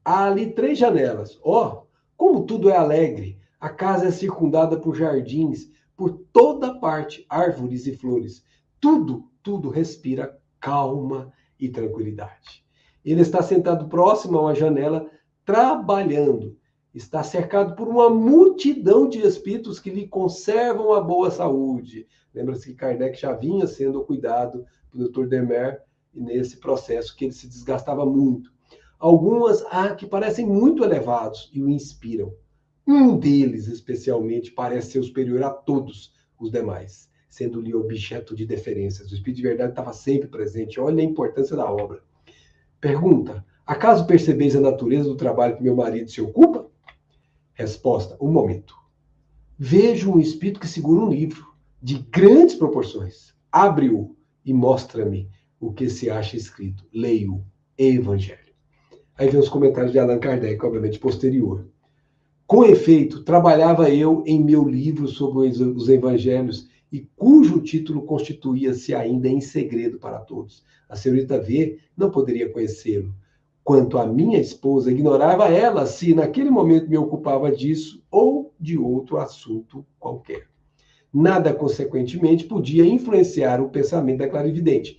Há ali 3 janelas. Oh, como tudo é alegre! A casa é circundada por jardins, por toda parte, árvores e flores. Tudo respira calma e tranquilidade. Ele está sentado próximo a uma janela, trabalhando. Está cercado por uma multidão de espíritos que lhe conservam a boa saúde. Lembra-se que Kardec já vinha sendo cuidado do Dr. Demer nesse processo, que ele se desgastava muito. Algumas que parecem muito elevados e o inspiram. Um deles, especialmente, parece ser superior a todos os demais, sendo-lhe objeto de deferências. O Espírito de Verdade estava sempre presente. Olha a importância da obra. Pergunta: acaso percebeis a natureza do trabalho que meu marido se ocupa? Resposta: um momento. Vejo um espírito que segura um livro de grandes proporções. Abre-o e mostra-me o que se acha escrito. Leio Evangelho. Aí vem os comentários de Allan Kardec, obviamente posterior. Com efeito, trabalhava eu em meu livro sobre os Evangelhos e cujo título constituía-se ainda em segredo para todos. A senhorita V não poderia conhecê-lo. Quanto à minha esposa, ignorava ela se naquele momento me ocupava disso ou de outro assunto qualquer. Nada, consequentemente, podia influenciar o pensamento da clarividente.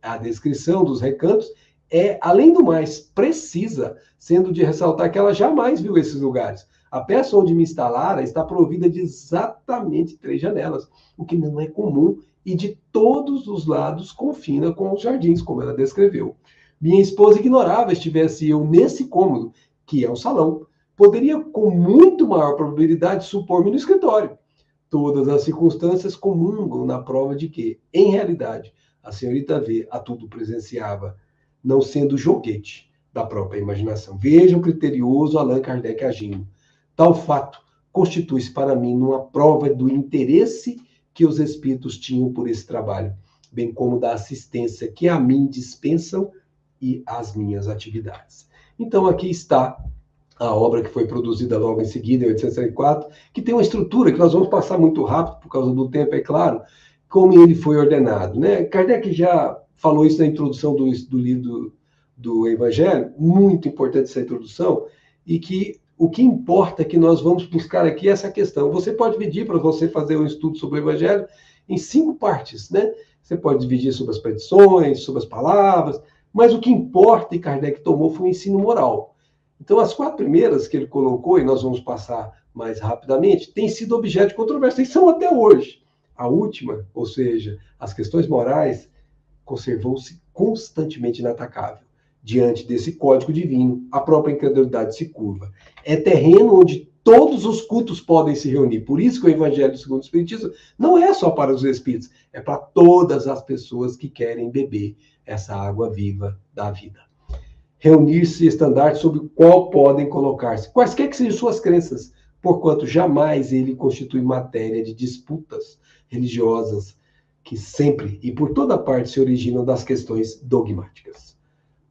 A descrição dos recantos é, além do mais, precisa, sendo de ressaltar que ela jamais viu esses lugares. A peça onde me instalara está provida de exatamente 3 janelas, o que não é comum, e de todos os lados confina com os jardins, como ela descreveu. Minha esposa ignorava estivesse eu nesse cômodo, que é o salão. Poderia, com muito maior probabilidade, supor-me no escritório. Todas as circunstâncias comungam na prova de que, em realidade, a senhorita V a tudo presenciava, não sendo joguete da própria imaginação. Veja o criterioso Allan Kardec agindo. Tal fato constitui-se para mim numa prova do interesse que os espíritos tinham por esse trabalho, bem como da assistência que a mim dispensam e as minhas atividades. Então, aqui está a obra que foi produzida logo em seguida, em 1864, que tem uma estrutura que nós vamos passar muito rápido, por causa do tempo, é claro, como ele foi ordenado, né? Kardec já falou isso na introdução do livro do Evangelho, muito importante essa introdução, e que o que importa é que nós vamos buscar aqui essa questão. Você pode dividir, para você fazer um estudo sobre o Evangelho, em 5 partes, né? Você pode dividir sobre as petições, sobre as palavras, mas o que importa, e Kardec tomou, foi o ensino moral. Então, as 4 primeiras que ele colocou, e nós vamos passar mais rapidamente, têm sido objeto de controvérsia, e são até hoje. A última, ou seja, as questões morais, conservou-se constantemente inatacável. Diante desse código divino, a própria incredulidade se curva. É terreno onde todos os cultos podem se reunir. Por isso que o Evangelho segundo o Espiritismo não é só para os espíritos, é para todas as pessoas que querem beber essa água viva da vida. Reunir-se estandarte sobre o qual podem colocar-se, quaisquer que sejam suas crenças, porquanto jamais ele constitui matéria de disputas religiosas que sempre e por toda parte se originam das questões dogmáticas.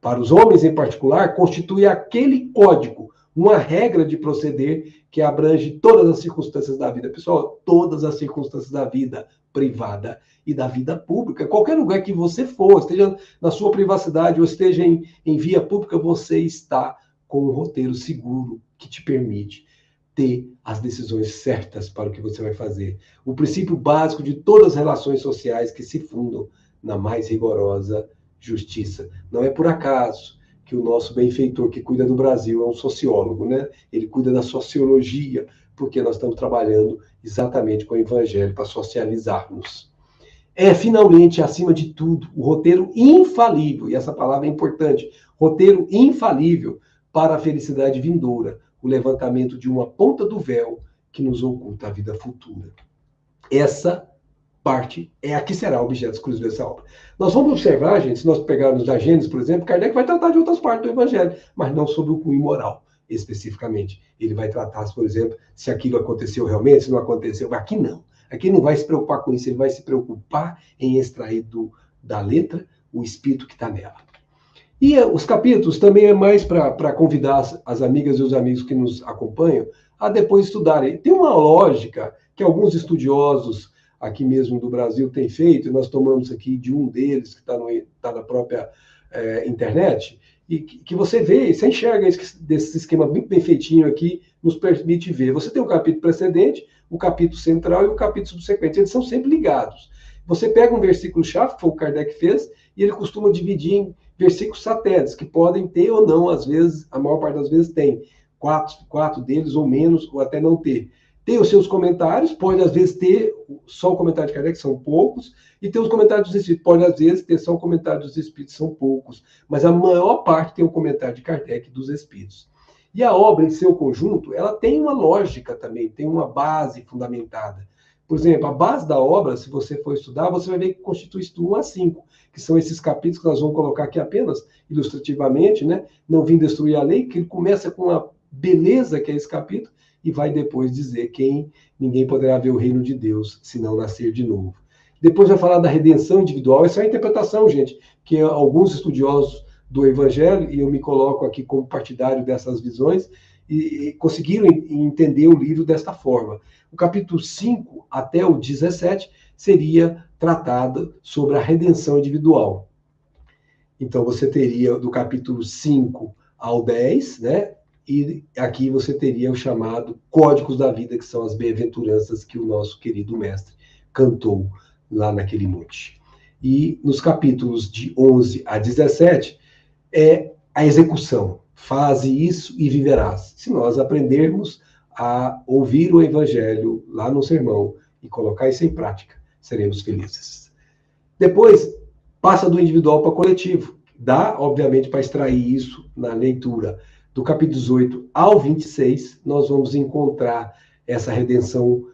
Para os homens em particular, constitui aquele código, uma regra de proceder que abrange todas as circunstâncias da vida. Pessoal, todas as circunstâncias da vida privada e da vida pública. Qualquer lugar que você for, esteja na sua privacidade ou esteja em via pública, você está com um roteiro seguro que te permite ter as decisões certas para o que você vai fazer. O princípio básico de todas as relações sociais que se fundam na mais rigorosa justiça. Não é por acaso que o nosso benfeitor que cuida do Brasil é um sociólogo, né? Ele cuida da sociologia, porque nós estamos trabalhando exatamente com o Evangelho para socializarmos. É, finalmente, acima de tudo, o roteiro infalível, e essa palavra é importante, roteiro infalível para a felicidade vindoura, o levantamento de uma ponta do véu que nos oculta a vida futura. Essa parte é a que será objeto exclusivo dessa obra. Nós vamos observar, gente, se nós pegarmos a Gênesis, por exemplo, Kardec vai tratar de outras partes do Evangelho, mas não sobre o cunho moral, especificamente. Ele vai tratar, por exemplo, se aquilo aconteceu realmente, se não aconteceu. Aqui não. Aqui ele não vai se preocupar com isso, ele vai se preocupar em extrair da letra o espírito que está nela. E os capítulos também é mais para convidar as amigas e os amigos que nos acompanham a depois estudarem. Tem uma lógica que alguns estudiosos aqui mesmo do Brasil têm feito, e nós tomamos aqui de um deles, que está na própria internet, e que você vê, você enxerga desse esquema bem feitinho aqui, nos permite ver. Você tem o capítulo precedente, o capítulo central e o capítulo subsequente, eles são sempre ligados. Você pega um versículo-chave, que foi o Kardec fez, e ele costuma dividir em versículos satélites, que podem ter ou não, às vezes, a maior parte das vezes tem, quatro deles ou menos, ou até não ter. Tem os seus comentários, pode às vezes ter só o comentário de Kardec, são poucos, e tem os comentários dos Espíritos, pode às vezes ter só o comentário dos Espíritos, são poucos, mas a maior parte tem o comentário de Kardec dos Espíritos. E a obra em seu conjunto, ela tem uma lógica também, tem uma base fundamentada. Por exemplo, a base da obra, se você for estudar, você vai ver que constitui 1 a 5, que são esses capítulos que nós vamos colocar aqui apenas ilustrativamente, né? Não vim destruir a lei, que ele começa com a beleza que é esse capítulo, e vai depois dizer que ninguém poderá ver o reino de Deus se não nascer de novo. Depois vai falar da redenção individual. Essa é a interpretação, gente, que alguns estudiosos do Evangelho, e eu me coloco aqui como partidário dessas visões, e conseguiram entender o livro desta forma. O capítulo 5 até o 17 seria tratado sobre a redenção individual. Então, você teria do capítulo 5 ao 10, né? E aqui você teria o chamado Códigos da Vida, que são as bem-aventuranças que o nosso querido mestre cantou lá naquele monte. E nos capítulos de 11 a 17 é a execução. Faze isso e viverás. Se nós aprendermos a ouvir o evangelho lá no sermão e colocar isso em prática, seremos felizes. Depois, passa do individual para o coletivo. Dá, obviamente, para extrair isso na leitura do capítulo 18 ao 26, nós vamos encontrar essa redenção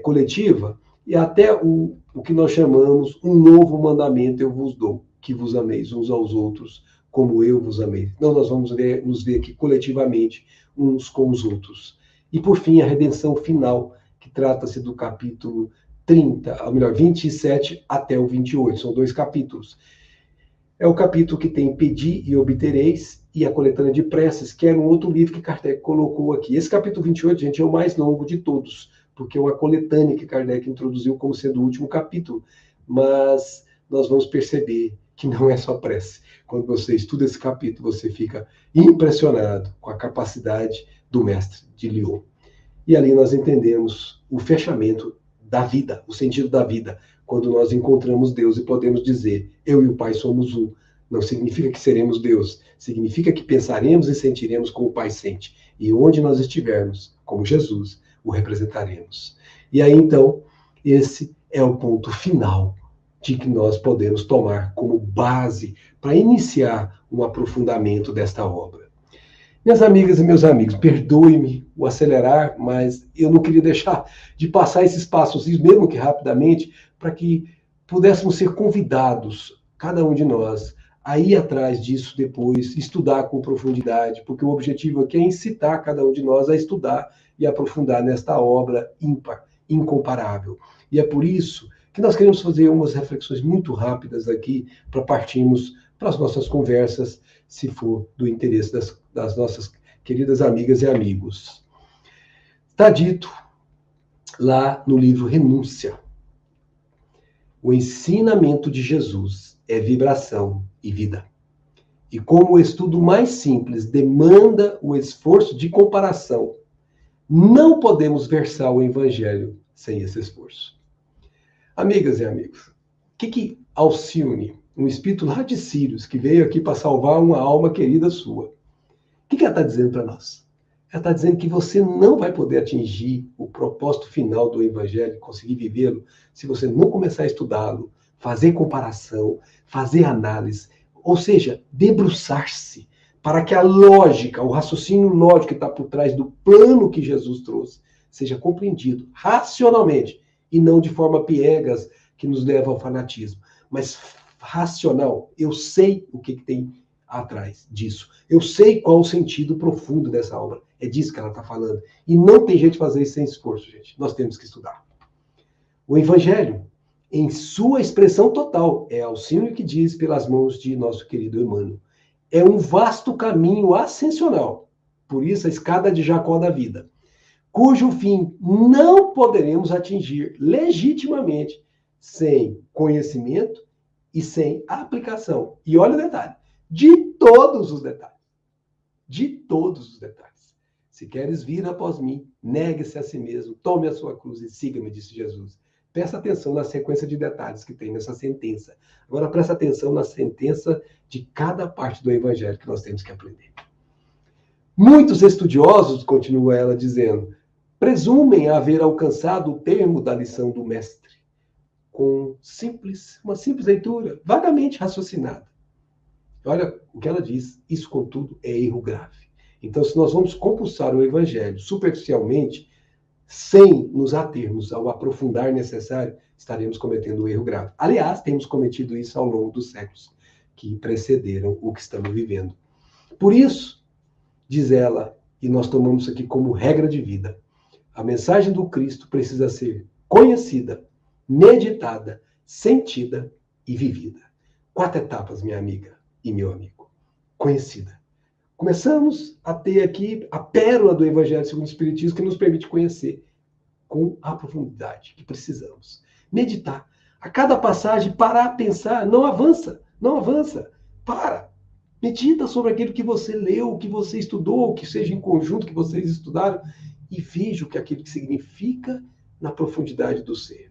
coletiva e até o que nós chamamos um novo mandamento eu vos dou, que vos ameis uns aos outros como eu vos amei. Então, nós vamos nos ver aqui coletivamente uns com os outros. E, por fim, a redenção final, que trata-se do capítulo 30, ou melhor, 27 até o 28. São 2 capítulos. É o capítulo que tem Pedi e Obtereis e a coletânea de preces, que era um outro livro que Kardec colocou aqui. Esse capítulo 28, gente, é o mais longo de todos, porque é uma coletânea que Kardec introduziu como sendo o último capítulo. Mas nós vamos perceber que não é só prece. Quando você estuda esse capítulo, você fica impressionado com a capacidade do mestre de Lyon. E ali nós entendemos o fechamento da vida, o sentido da vida, quando nós encontramos Deus e podemos dizer, eu e o Pai somos um. Não significa que seremos Deus, significa que pensaremos e sentiremos como o Pai sente. E onde nós estivermos, como Jesus, o representaremos. E aí, então, esse é o ponto final de que nós podemos tomar como base para iniciar um aprofundamento desta obra. Minhas amigas e meus amigos, perdoe-me o acelerar, mas eu não queria deixar de passar esses passos, mesmo que rapidamente, para que pudéssemos ser convidados, cada um de nós, a ir atrás disso depois, estudar com profundidade, porque o objetivo aqui é incitar cada um de nós a estudar e aprofundar nesta obra ímpar, incomparável. E é por isso que nós queremos fazer umas reflexões muito rápidas aqui para partirmos para as nossas conversas, se for do interesse das nossas queridas amigas e amigos. Está dito lá no livro Renúncia. O ensinamento de Jesus é vibração e vida. E como o estudo mais simples demanda o esforço de comparação, não podemos versar o Evangelho sem esse esforço. Amigas e amigos, o que Alcione, um espírito lá de Sírios, que veio aqui para salvar uma alma querida sua, o que ela está dizendo para nós? Ela está dizendo que você não vai poder atingir o propósito final do Evangelho, conseguir vivê-lo, se você não começar a estudá-lo, fazer comparação, fazer análise, ou seja, debruçar-se para que a lógica, o raciocínio lógico que está por trás do plano que Jesus trouxe, seja compreendido racionalmente, e não de forma piegas que nos leva ao fanatismo, mas racional. Eu sei o que tem atrás disso. Eu sei qual o sentido profundo dessa obra. É disso que ela está falando. E não tem jeito de fazer isso sem esforço, gente. Nós temos que estudar. O Evangelho, em sua expressão total, é Alcione que diz pelas mãos de nosso querido Emmanuel, é um vasto caminho ascensional. Por isso, a escada de Jacó da vida, cujo fim não poderemos atingir legitimamente sem conhecimento e sem aplicação. E olha o detalhe, de todos os detalhes. De todos os detalhes. Se queres vir após mim, negue-se a si mesmo, tome a sua cruz e siga-me, disse Jesus. Presta atenção na sequência de detalhes que tem nessa sentença. Agora presta atenção na sentença de cada parte do Evangelho que nós temos que aprender. Muitos estudiosos, continua ela dizendo, presumem haver alcançado o termo da lição do mestre, com uma simples leitura, vagamente raciocinada. Olha o que ela diz, isso, contudo, é erro grave. Então, se nós vamos compulsar o Evangelho superficialmente, sem nos atermos ao aprofundar necessário, estaremos cometendo um erro grave. Aliás, temos cometido isso ao longo dos séculos que precederam o que estamos vivendo. Por isso, diz ela, e nós tomamos isso aqui como regra de vida, a mensagem do Cristo precisa ser conhecida, meditada, sentida e vivida. 4 etapas, minha amiga e meu amigo. Conhecida. Começamos a ter aqui a pérola do Evangelho segundo o Espiritismo, que nos permite conhecer com a profundidade que precisamos. Meditar. A cada passagem, parar, pensar, não avança, não avança. Para. Medita sobre aquilo que você leu, que você estudou, que seja em conjunto que vocês estudaram, e veja o que aquilo que significa na profundidade do ser.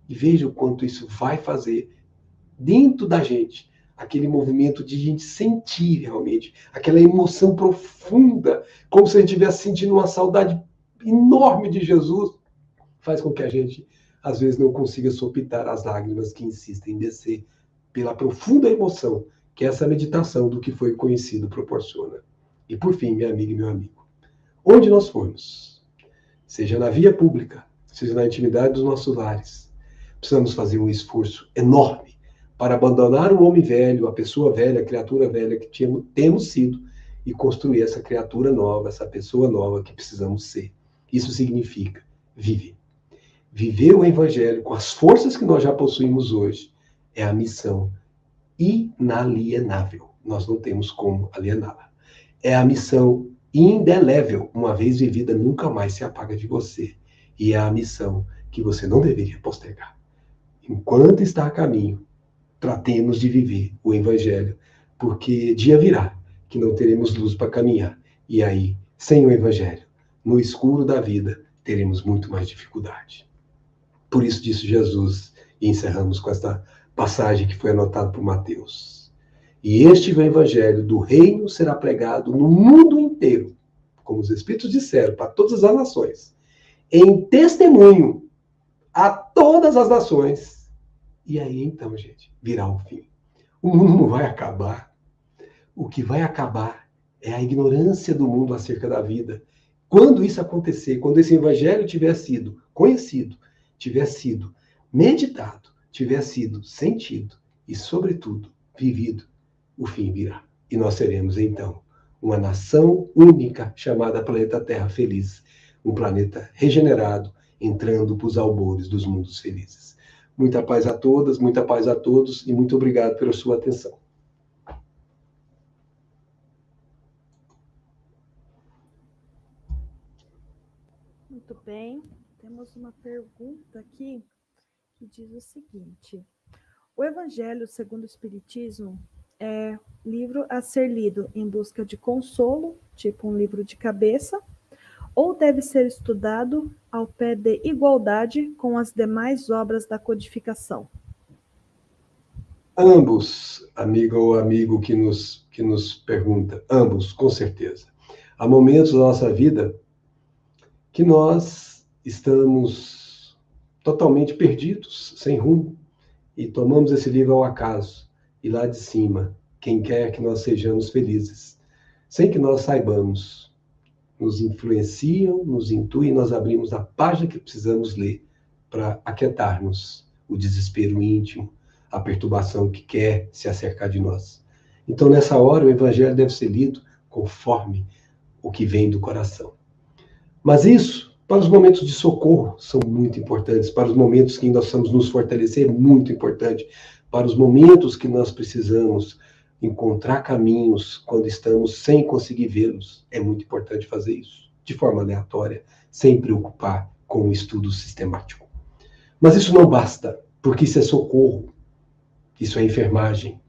E veja o quanto isso vai fazer dentro da gente, aquele movimento de a gente sentir realmente, aquela emoção profunda, como se a gente estivesse sentindo uma saudade enorme de Jesus, faz com que a gente, às vezes, não consiga sopitar as lágrimas que insistem em descer pela profunda emoção que essa meditação do que foi conhecido proporciona. E, por fim, minha amiga e meu amigo, onde nós formos, seja na via pública, seja na intimidade dos nossos lares, precisamos fazer um esforço enorme para abandonar o homem velho, a pessoa velha, a criatura velha que temos sido e construir essa criatura nova, essa pessoa nova que precisamos ser. Isso significa viver. Viver o Evangelho com as forças que nós já possuímos hoje é a missão inalienável. Nós não temos como aliená-la. É a missão indelével. Uma vez vivida, nunca mais se apaga de você. E é a missão que você não deveria postergar. Enquanto está a caminho, tratemos de viver o Evangelho, porque dia virá que não teremos luz para caminhar. E aí, sem o Evangelho, no escuro da vida, teremos muito mais dificuldade. Por isso disse Jesus, e encerramos com esta passagem que foi anotada por Mateus. E este é o Evangelho do reino será pregado no mundo inteiro, como os Espíritos disseram, para todas as nações, em testemunho a todas as nações. E aí, então, gente, virá o fim. O mundo não vai acabar. O que vai acabar é a ignorância do mundo acerca da vida. Quando isso acontecer, quando esse Evangelho tiver sido conhecido, tiver sido meditado, tiver sido sentido e, sobretudo, vivido, o fim virá. E nós seremos, então, uma nação única chamada Planeta Terra Feliz, um planeta regenerado, entrando para os albores dos mundos felizes. Muita paz a todas, muita paz a todos e muito obrigado pela sua atenção. Muito bem, temos uma pergunta aqui que diz o seguinte: o Evangelho segundo o Espiritismo é livro a ser lido em busca de consolo, tipo um livro de cabeça, ou deve ser estudado ao pé de igualdade com as demais obras da codificação? Ambos, amiga ou amigo que nos pergunta, ambos, com certeza. Há momentos da nossa vida que nós estamos totalmente perdidos, sem rumo, e tomamos esse livro ao acaso, e lá de cima, quem quer que nós sejamos felizes, sem que nós saibamos, nos influenciam, nos intuem, nós abrimos a página que precisamos ler para aquietarmos o desespero íntimo, a perturbação que quer se acercar de nós. Então, nessa hora, o Evangelho deve ser lido conforme o que vem do coração. Mas isso, para os momentos de socorro, são muito importantes. Para os momentos que nós precisamos nos fortalecer, é muito importante. Para os momentos que nós precisamos encontrar caminhos quando estamos sem conseguir vê-los, é muito importante fazer isso, de forma aleatória, sem preocupar com o estudo sistemático. Mas isso não basta, porque isso é socorro, isso é enfermagem.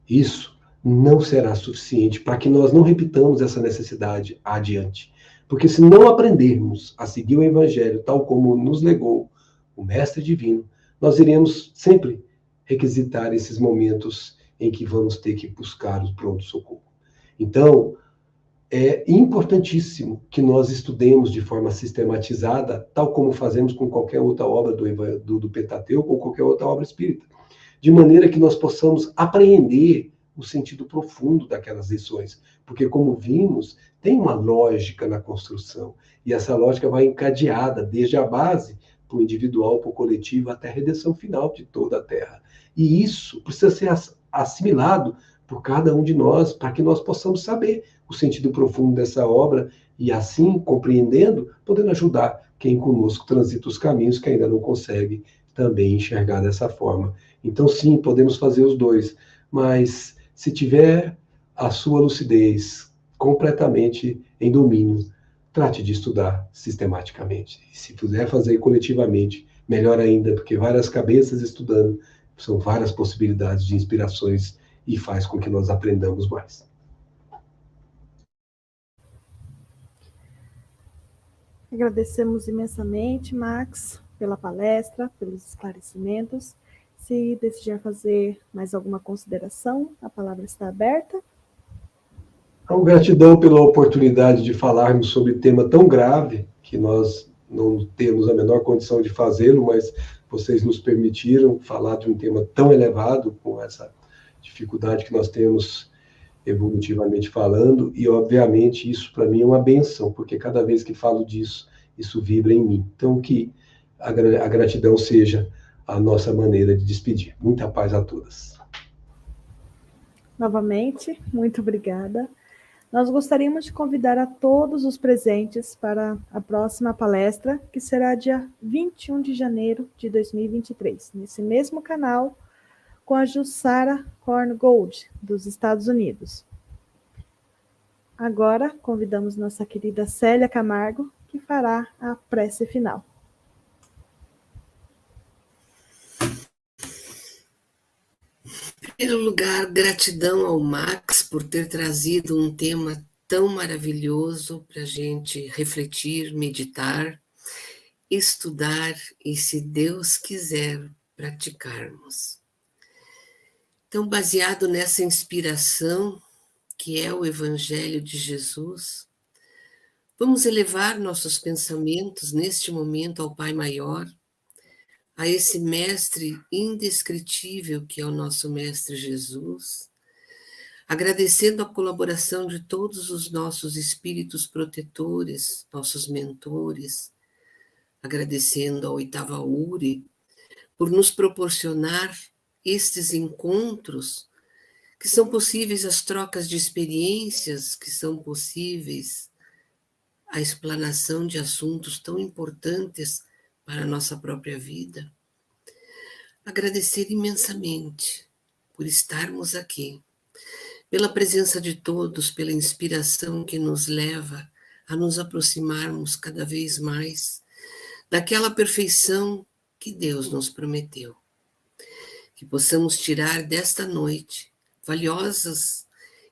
Isso não será suficiente para que nós não repitamos essa necessidade adiante. Porque se não aprendermos a seguir o Evangelho tal como nos legou o Mestre Divino, nós iremos sempre requisitar esses momentos em que vamos ter que buscar o pronto-socorro. Então, é importantíssimo que nós estudemos de forma sistematizada, tal como fazemos com qualquer outra obra do Pentateuco ou qualquer outra obra espírita, de maneira que nós possamos apreender o sentido profundo daquelas lições. Porque, como vimos, tem uma lógica na construção, e essa lógica vai encadeada desde a base, para o individual, para o coletivo, até a redenção final de toda a Terra. E isso precisa ser assimilado por cada um de nós, para que nós possamos saber o sentido profundo dessa obra, e assim, compreendendo, podendo ajudar quem conosco transita os caminhos que ainda não consegue também enxergar dessa forma. Então, sim, podemos fazer os dois, mas se tiver a sua lucidez completamente em domínio. Trate de estudar sistematicamente. E se puder fazer coletivamente, melhor ainda, porque várias cabeças estudando são várias possibilidades de inspirações e faz com que nós aprendamos mais. Agradecemos imensamente, Max, pela palestra, pelos esclarecimentos. Se desejar fazer mais alguma consideração, a palavra está aberta. Então, gratidão pela oportunidade de falarmos sobre tema tão grave, que nós não temos a menor condição de fazê-lo, mas vocês nos permitiram falar de um tema tão elevado, com essa dificuldade que nós temos evolutivamente falando, e obviamente isso para mim é uma benção, porque cada vez que falo disso, isso vibra em mim. Então, que a gratidão seja a nossa maneira de despedir. Muita paz a todas. Novamente, muito obrigada. Nós gostaríamos de convidar a todos os presentes para a próxima palestra, que será dia 21 de janeiro de 2023, nesse mesmo canal, com a Jussara Korngold, dos Estados Unidos. Agora, convidamos nossa querida Célia Camargo, que fará a prece final. Em primeiro lugar, gratidão ao Max por ter trazido um tema tão maravilhoso para a gente refletir, meditar, estudar e, se Deus quiser, praticarmos. Então, baseado nessa inspiração que é o Evangelho de Jesus, vamos elevar nossos pensamentos neste momento ao Pai Maior, a esse mestre indescritível que é o nosso mestre Jesus, agradecendo a colaboração de todos os nossos espíritos protetores, nossos mentores, agradecendo ao Oitava Uri por nos proporcionar estes encontros, que são possíveis as trocas de experiências, que são possíveis a explanação de assuntos tão importantes para a nossa própria vida. Agradecer imensamente por estarmos aqui, pela presença de todos, pela inspiração que nos leva a nos aproximarmos cada vez mais daquela perfeição que Deus nos prometeu. Que possamos tirar desta noite valiosos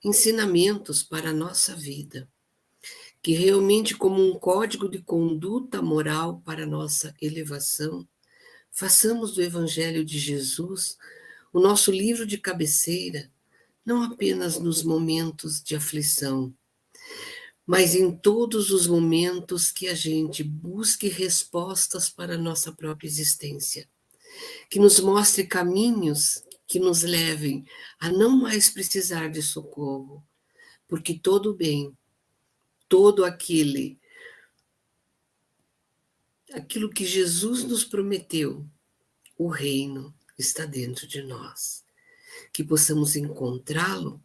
ensinamentos para a nossa vida, que realmente, como um código de conduta moral para a nossa elevação, façamos do Evangelho de Jesus o nosso livro de cabeceira, não apenas nos momentos de aflição, mas em todos os momentos que a gente busque respostas para a nossa própria existência, que nos mostre caminhos que nos levem a não mais precisar de socorro, porque todo bem, todo aquilo que Jesus nos prometeu, o reino está dentro de nós. Que possamos encontrá-lo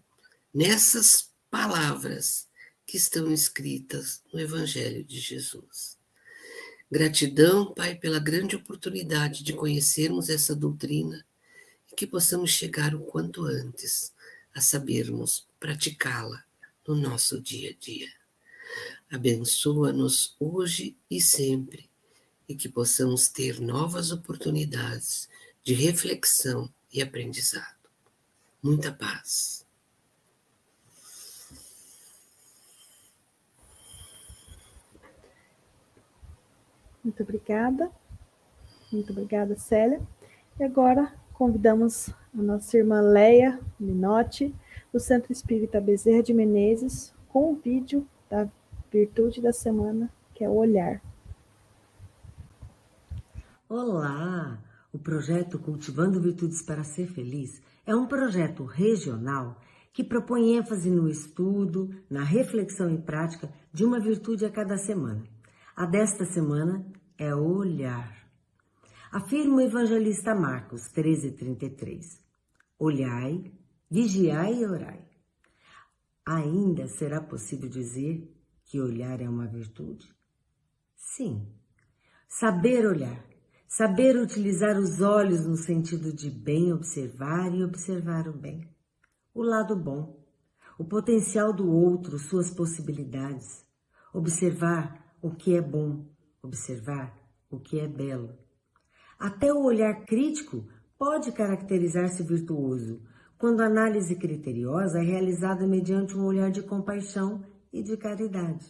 nessas palavras que estão escritas no Evangelho de Jesus. Gratidão, Pai, pela grande oportunidade de conhecermos essa doutrina e que possamos chegar o quanto antes a sabermos praticá-la no nosso dia a dia. Abençoa-nos hoje e sempre e que possamos ter novas oportunidades de reflexão e aprendizado. Muita paz. Muito obrigada. Muito obrigada, Célia. E agora convidamos a nossa irmã Leia Minotti, do Centro Espírita Bezerra de Menezes, com o vídeo da Virtude da Semana, que é o olhar. Olá! O projeto Cultivando Virtudes para Ser Feliz é um projeto regional que propõe ênfase no estudo, na reflexão e prática de uma virtude a cada semana. A desta semana é olhar. Afirma o evangelista Marcos 13:33. Olhai, vigiai e orai. Ainda será possível dizer que olhar é uma virtude? Sim. Saber olhar. Saber utilizar os olhos no sentido de bem observar e observar o bem. O lado bom. o potencial do outro, suas possibilidades, observar o que é bom, observar o que é belo. Até o olhar crítico pode caracterizar-se virtuoso, quando a análise criteriosa é realizada mediante um olhar de compaixão e de caridade.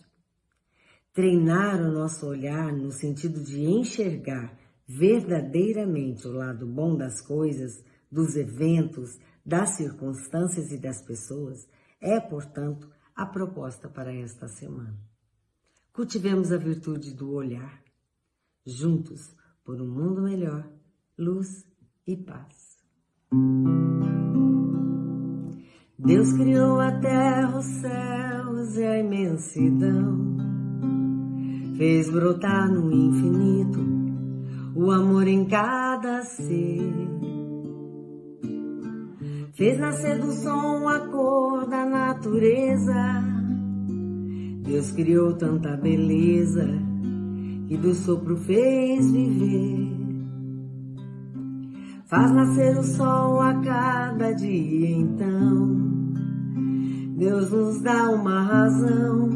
Treinar o nosso olhar no sentido de enxergar verdadeiramente o lado bom das coisas, dos eventos, das circunstâncias e das pessoas é, portanto, a proposta para esta semana. Cultivemos a virtude do olhar, juntos por um mundo melhor, luz e paz. Deus criou a terra, os céus e a imensidão, fez brotar no infinito o amor em cada ser, fez nascer do som a cor da natureza. Deus criou tanta beleza e do sopro fez viver. Faz nascer o sol a cada dia, então Deus nos dá uma razão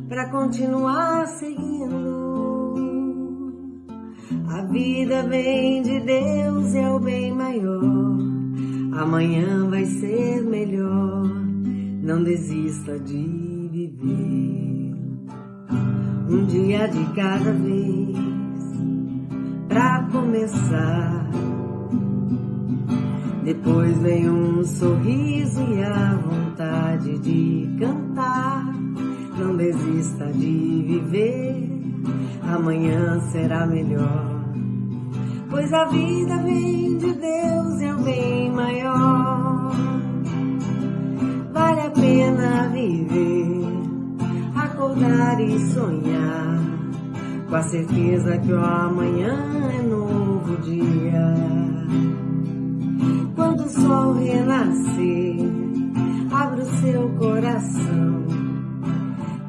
para continuar seguindo. A vida vem de Deus e é o bem maior. Amanhã vai ser melhor. Não desista de viver. Um dia de cada vez pra começar. Depois vem um sorriso e a vontade de cantar. Não desista de viver, amanhã será melhor. Pois a vida vem de Deus e é o bem maior. Vale a pena viver, acordar e sonhar, com a certeza que o amanhã é novo dia. Quando o sol renascer, abre o seu coração.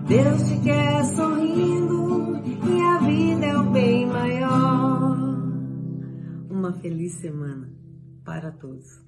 Deus te quer sorrindo e a vida é o bem maior. Uma feliz semana para todos.